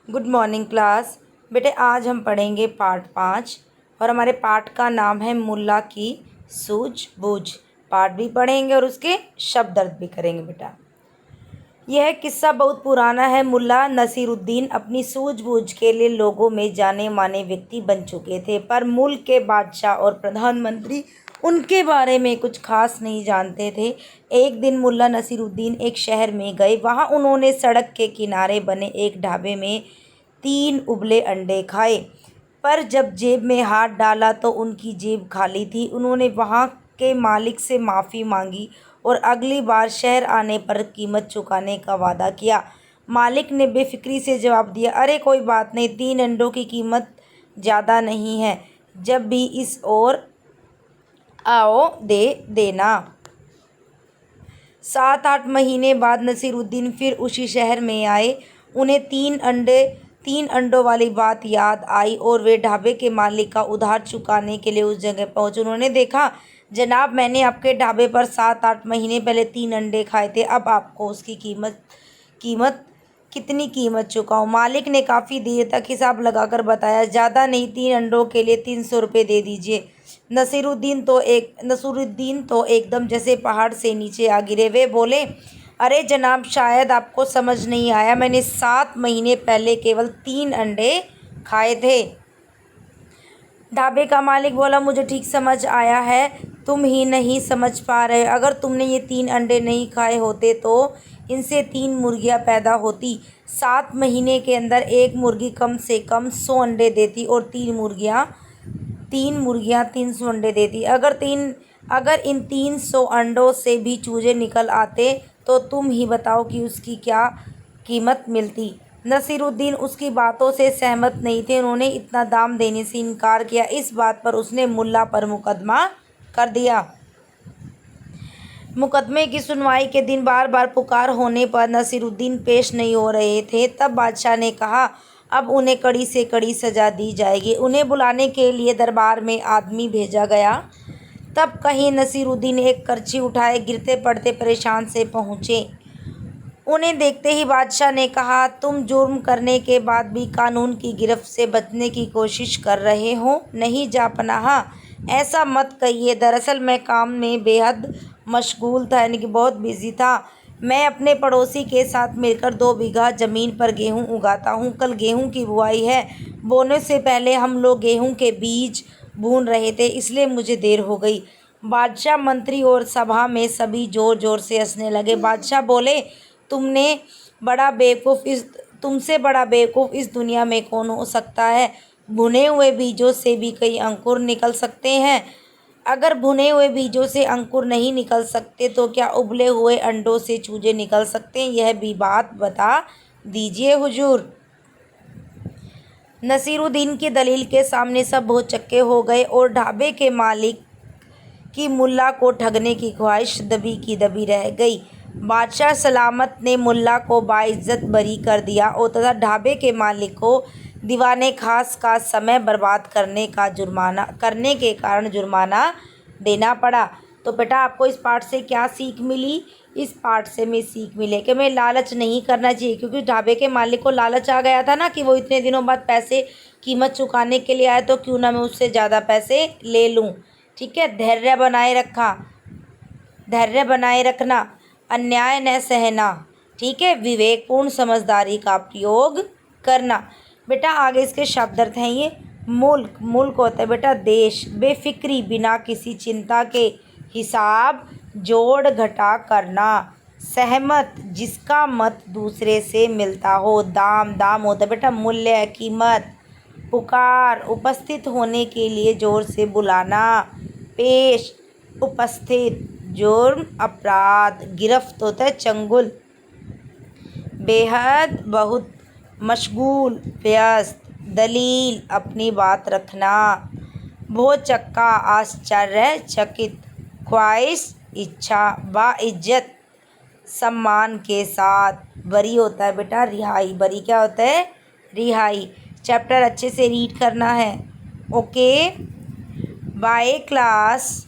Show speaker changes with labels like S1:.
S1: Good morning class. बेटे आज हम पढ़ेंगे पार्ट 5 और हमारे पाठ का नाम है मुल्ला की सूझबूझ। पाठ भी पढ़ेंगे और उसके शब्द अर्थ भी करेंगे। बेटा यह किस्सा बहुत पुराना है। मुल्ला नसीरुद्दीन अपनी सूझबूझ के लिए लोगों में जाने माने व्यक्ति बन चुके थे, पर मुल्क के बादशाह और प्रधानमंत्री उनके बारे में कुछ खास नहीं जानते थे। एक दिन मुल्ला नसीरुद्दीन एक शहर में गए। वहाँ उन्होंने सड़क के किनारे बने एक ढाबे में 3 उबले अंडे खाए, पर जब जेब में हाथ डाला तो उनकी जेब खाली थी। उन्होंने वहाँ के मालिक से माफ़ी मांगी और अगली बार शहर आने पर कीमत चुकाने का वादा किया। मालिक ने बेफिक्री से जवाब दिया, अरे कोई बात नहीं, 3 अंडों की कीमत ज़्यादा नहीं है, जब भी इस ओर आओ दे देना। 7-8 महीने बाद नसीरुद्दीन फिर उसी शहर में आए। उन्हें 3 अंडों वाली बात याद आई और वे ढाबे के मालिक का उधार चुकाने के लिए उस जगह पहुंचे। उन्होंने देखा, जनाब मैंने आपके ढाबे पर 7-8 महीने पहले 3 अंडे खाए थे, अब आपको उसकी कीमत कितनी कीमत चुकाऊं? मालिक ने काफ़ी देर तक हिसाब लगाकर बताया, ज़्यादा नहीं, 3 अंडों के लिए 300 रुपये दे दीजिए। नसीरुद्दीन तो एकदम जैसे पहाड़ से नीचे आ गिरे। वे बोले, अरे जनाब शायद आपको समझ नहीं आया, मैंने 7 महीने पहले केवल 3 अंडे खाए थे। ढाबे का मालिक बोला, मुझे ठीक समझ आया है, तुम ही नहीं समझ पा रहे। अगर तुमने ये 3 अंडे नहीं खाए होते तो इनसे 3 मुर्गियाँ पैदा होती। 7 महीने के अंदर एक मुर्गी कम से कम 100 अंडे देती और 3 मुर्गियाँ 300 अंडे देती। अगर इन 300 अंडों से भी चूजे निकल आते तो तुम ही बताओ कि उसकी क्या कीमत मिलती। नसीरुद्दीन उसकी बातों से सहमत नहीं थे। उन्होंने इतना दाम देने से इनकार किया। इस बात पर उसने मुल्ला पर मुकदमा कर दिया। मुकदमे की सुनवाई के दिन बार बार पुकार होने पर नसीरुद्दीन पेश नहीं हो रहे थे। तब बादशाह ने कहा, अब उन्हें कड़ी से कड़ी सज़ा दी जाएगी। उन्हें बुलाने के लिए दरबार में आदमी भेजा गया। तब कहीं नसीरुद्दीन एक करची उठाए गिरते पड़ते परेशान से पहुँचे। उन्हें देखते ही बादशाह ने कहा, तुम जुर्म करने के बाद भी कानून की गिरफ्त से बचने की कोशिश कर रहे हो। नहीं जापनाह, ऐसा मत कहिए। दरअसल मैं काम में बेहद मशगूल था, यानी कि बहुत बिजी था। मैं अपने पड़ोसी के साथ मिलकर 2 बीघा ज़मीन पर गेहूं उगाता हूं। कल गेहूं की बुआई है। बोने से पहले हम लोग गेहूं के बीज भून रहे थे, इसलिए मुझे देर हो गई। बादशाह, मंत्री और सभा में सभी ज़ोर ज़ोर से हंसने लगे। बादशाह बोले, तुमसे बड़ा बेवकूफ़ इस दुनिया में कौन हो सकता है? भुने हुए बीजों से भी कई अंकुर निकल सकते हैं। अगर भुने हुए बीजों से अंकुर नहीं निकल सकते तो क्या उबले हुए अंडों से चूजे निकल सकते हैं? यह भी बात बता दीजिए हुजूर। नसीरुद्दीन की दलील के सामने सब बहुत चक्के हो गए और ढाबे के मालिक की मुल्ला को ठगने की ख्वाहिश दबी की दबी रह गई। बादशाह सलामत ने मुल्ला को बाइज्जत बरी कर दिया और तथा ढाबे के मालिक को दीवाने खास का समय बर्बाद करने के कारण जुर्माना देना पड़ा। तो बेटा आपको इस पाठ से क्या सीख मिली? इस पाठ से मैं सीख मिले कि मैं लालच नहीं करना चाहिए, क्योंकि ढाबे के मालिक को लालच आ गया था ना कि वो इतने दिनों बाद पैसे कीमत चुकाने के लिए आए, तो क्यों ना मैं उससे ज़्यादा पैसे ले लूँ। ठीक है, धैर्य बनाए रखना, अन्याय न सहना। ठीक है, विवेकपूर्ण समझदारी का प्रयोग करना। बेटा आगे इसके शब्द अर्थ हैं ये। मुल्क होता है बेटा देश। बेफिक्री, बिना किसी चिंता के, हिसाब जोड़ घटा करना। सहमत, जिसका मत दूसरे से मिलता हो। दाम होता है बेटा मूल्य, कीमत। पुकार, उपस्थित होने के लिए जोर से बुलाना। पेश, उपस्थित। जुर्म, अपराध। गिरफ्त होता है चंगुल। बेहद, बहुत। मशगूल, व्यस्त। दलील, अपनी बात रखना। भौचक्का, आश्चर्यचकित। ख्वाहिश, इच्छा। बाइज्जत, सम्मान के साथ। बरी होता है बेटा रिहाई। बरी क्या होता है? रिहाई। चैप्टर अच्छे से रीड करना है। Okay bye class.